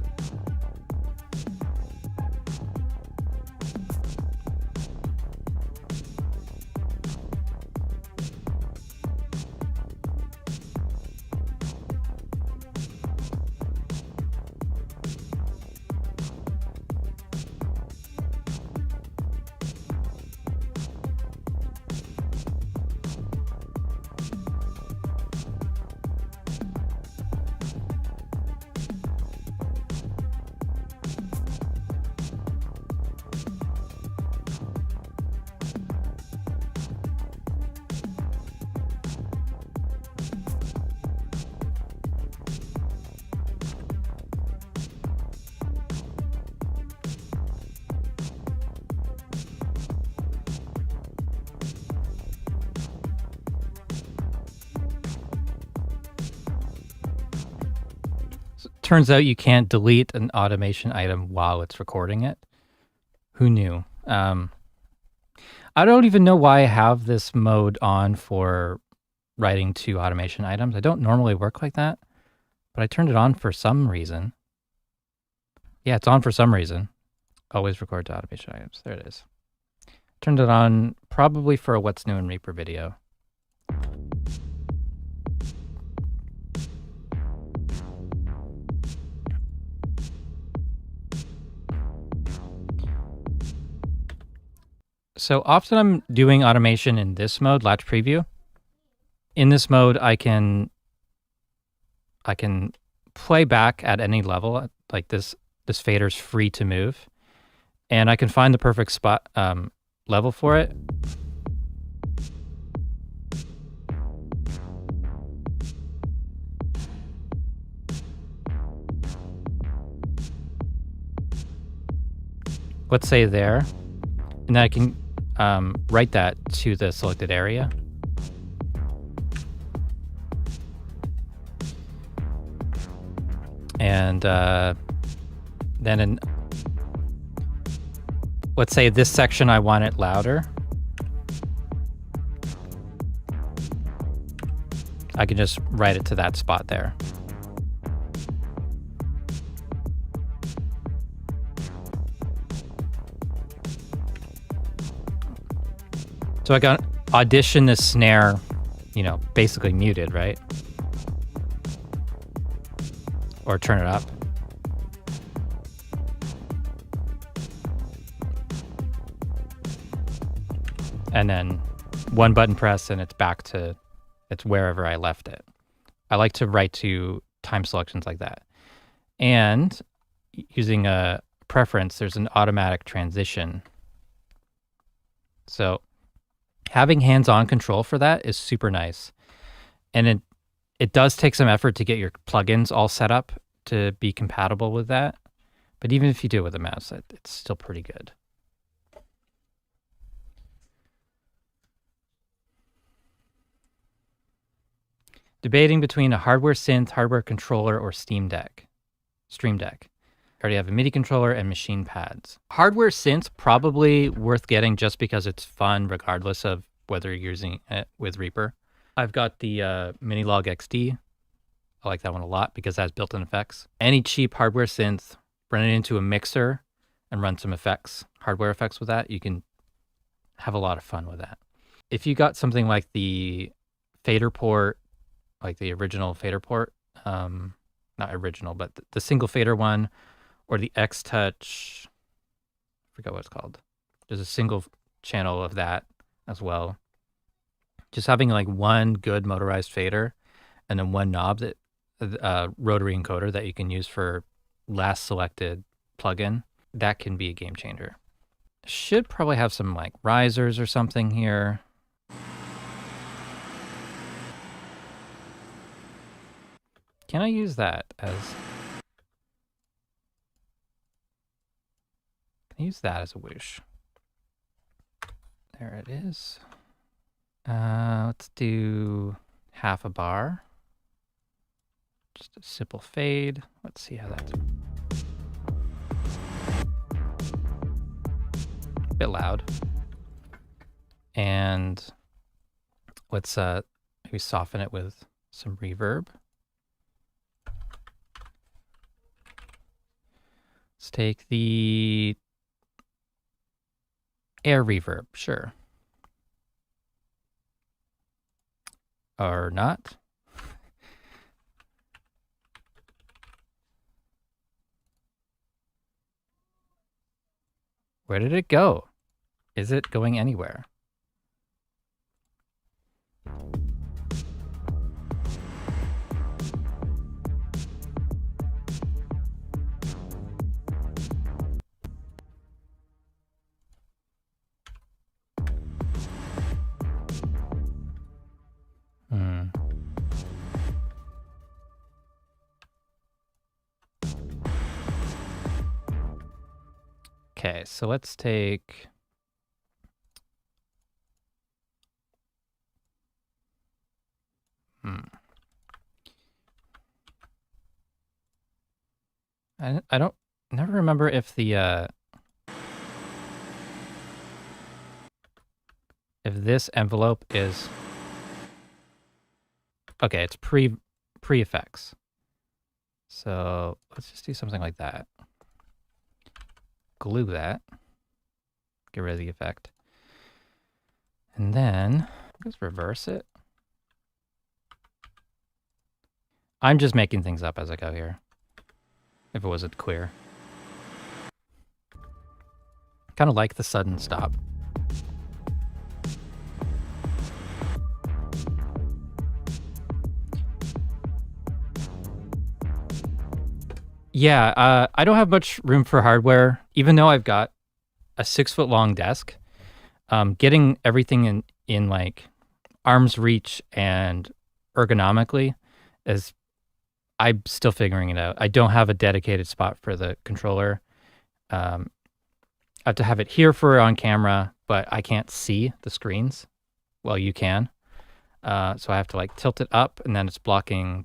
Turns out you can't delete an automation item while it's recording it. Who knew? I don't even know why I have this mode on for writing to automation items. I don't normally work like that, but I turned it on for some reason. Yeah, it's on for some reason. Always record to automation items. There it is. Turned it on probably for a What's New in Reaper video. So often I'm doing automation in this mode, latch preview. In this mode, I can play back at any level. Like this fader's free to move, and I can find the perfect spot level for it. Let's say there, and then I can write that to the selected area. And then let's say this section, I want it louder. I can just write it to that spot there. So I got audition this snare, basically muted, right? Or turn it up. And then one button press and it's wherever I left it. I like to write to time selections like that. And using a preference, there's an automatic transition. So having hands-on control for that is super nice. And it does take some effort to get your plugins all set up to be compatible with that. But even if you do it with a mouse, it's still pretty good. Debating between a hardware synth, hardware controller, or Stream Deck. I already have a MIDI controller and machine pads. Hardware synth, probably worth getting just because it's fun regardless of whether you're using it with Reaper. I've got the Minilog XD. I like that one a lot because it has built-in effects. Any cheap hardware synth, run it into a mixer and run some effects, hardware effects with that. You can have a lot of fun with that. If you got something like the fader port, like the original fader port, not original, but the single fader one, or the X-Touch, I forgot what it's called. There's a single channel of that as well. Just having like one good motorized fader and then one knob, that rotary encoder that you can use for last selected plugin, that can be a game changer. Should probably have some like risers or something here. Can I use that as... Can I use that as a whoosh? There it is. Let's do half a bar. Just a simple fade. Let's see how that's... A bit loud. And let's maybe soften it with some reverb. Let's take the air reverb, sure. Or not. Where did it go? Is it going anywhere? Okay, so let's take... I don't never remember if the if this envelope is okay. It's pre effects. So let's just do something like that. Glue that. Get rid of the effect. And then let's reverse it. I'm just making things up as I go here. If it wasn't clear. Kind of like the sudden stop. Yeah, I don't have much room for hardware, even though I've got a 6-foot long desk. Getting everything in like arm's reach and ergonomically is, I'm still figuring it out. I don't have a dedicated spot for the controller. I have to have it here for on camera, but I can't see the screens. Well, you can. So I have to like tilt it up, and then it's blocking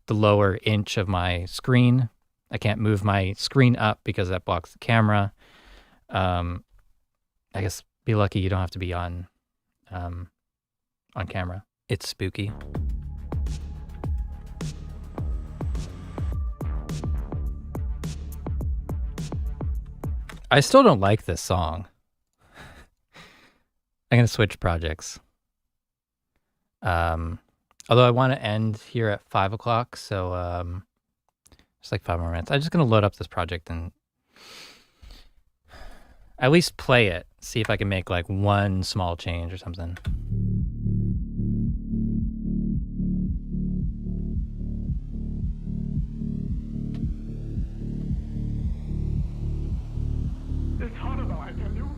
the lower inch of my screen. I can't move my screen up because that blocks the camera. I guess be lucky you don't have to be on camera. It's spooky. I still don't like this song. I'm gonna switch projects. Although I want to end here at 5 o'clock, so just like 5 more minutes. I'm just gonna load up this project and at least play it. See if I can make like one small change or something. It's horrible, I tell you.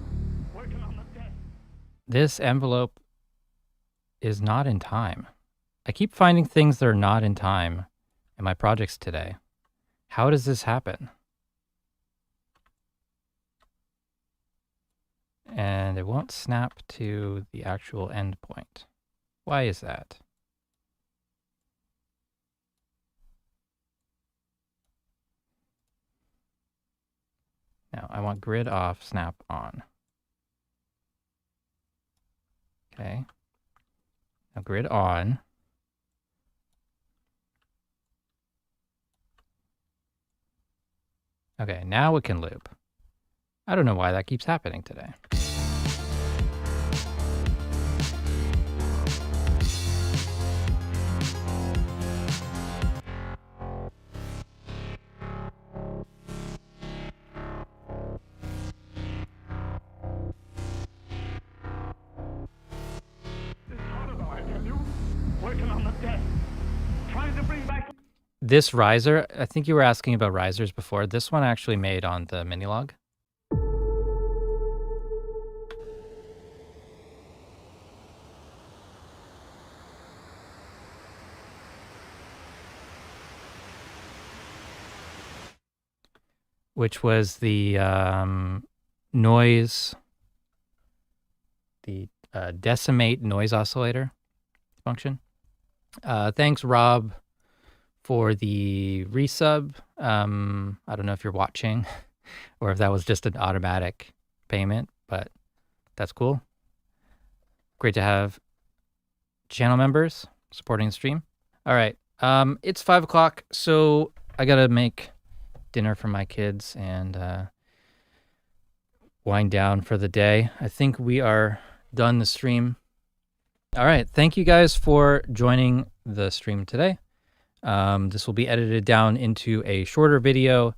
Working on the desk. This envelope is not in time. I keep finding things that are not in time in my projects today. How does this happen? And it won't snap to the actual endpoint. Why is that? Now I want grid off, snap on. Okay. Now grid on. Okay, now it can loop. I don't know why that keeps happening today. It's horrible, I tell you. Working on the desk. Trying to bring back. This riser, I think you were asking about risers before. This one I actually made on the Minilog. Which was the noise, the decimate noise oscillator function. Thanks, Rob, for the resub. I don't know if you're watching or if that was just an automatic payment, but that's cool. Great to have channel members supporting the stream. All right, it's 5 o'clock, so I gotta make dinner for my kids and wind down for the day. I think we are done the stream. All right, thank you guys for joining the stream today. This will be edited down into a shorter video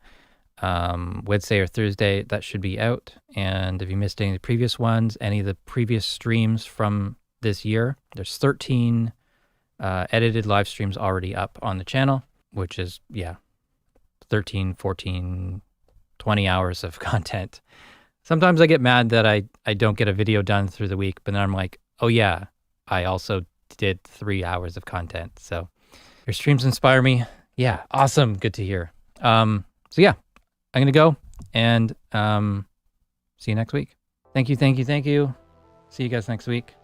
Wednesday or Thursday. That should be out. And if you missed any of the previous ones, any of the previous streams from this year, there's 13 edited live streams already up on the channel, which is, 13, 14, 20 hours of content. Sometimes I get mad that I don't get a video done through the week, but then I'm like, oh yeah, I also did 3 hours of content. So your streams inspire me. Yeah, awesome. Good to hear. So yeah, I'm going to go and see you next week. Thank you. See you guys next week.